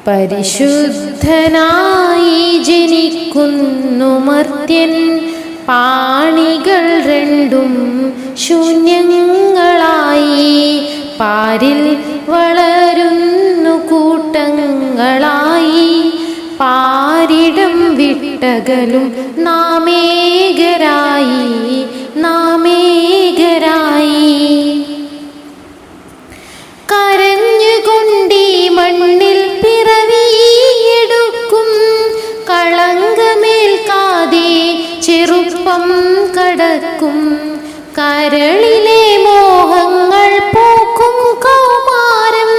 പരിശുദ്ധനായി ജനിക്കുന്നു മർത്യൻ, പാണികൾ രണ്ടും ശൂന്യങ്ങളായി. പാരിൽ വളരുന്നു കൂട്ടങ്ങളായി, പാരിടം വിട്ടകലും നാമേകരായി, നാമേകരായി. കരഞ്ഞുകൊണ്ടീ മണ്ണിൽ പിറവിയെടുക്കും, കളങ്കമേൽക്കാതെ ചെറുപ്പം കടക്കും. കരളിലെ മോഹങ്ങൾ പോക്കും കൗമാരം,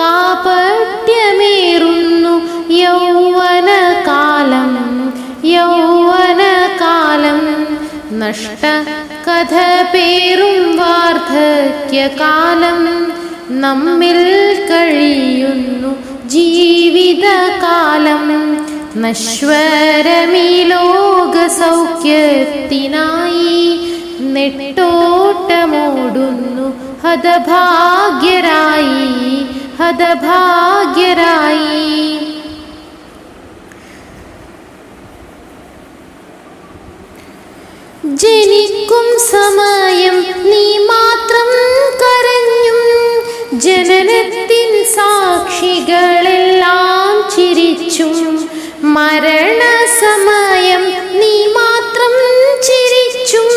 കാപട്യമേറുന്നു യൗവനകാലം, യൗവനകാലം. നഷ്ട കഥ പേറും വാർദ്ധക്യകാലം, നമ്മിൽ കഴിയുന്നു ജീവിതകാലം. നശ്വരമീ ലോക സൗഖ്യത്തിനായി നെട്ടോട്ടമോടുന്നു ഹതഭാഗ്യരായി, ഹതഭാഗ്യരായി. ജനിക്കും സമയം നീ മാത്രം കരഞ്ഞും, ജനനത്തിൻ സാക്ഷികളെല്ലാം ചിരിച്ചും. മരണസമയം നീ മാത്രം ചിരിച്ചും,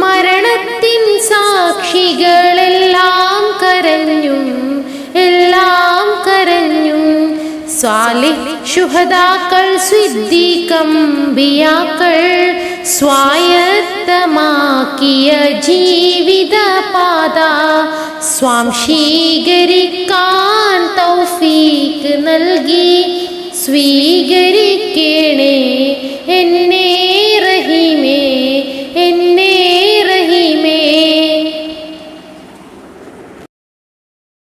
മരണത്തിൻ സാക്ഷികളെല്ലാം കരഞ്ഞും, എല്ലാം കരഞ്ഞും. സ്വാലിഹ് ശുഹദാക്കൾ സ്വിദ്ദീഖംബിയാക്കൾ സ്വായത്തമാക്കിയ ജീവിതപാത സ്വാംശീകരിക്കാൻ തൗഫീക്ക് നൽകി. സ്വീകരിക്കണേ എന്നെ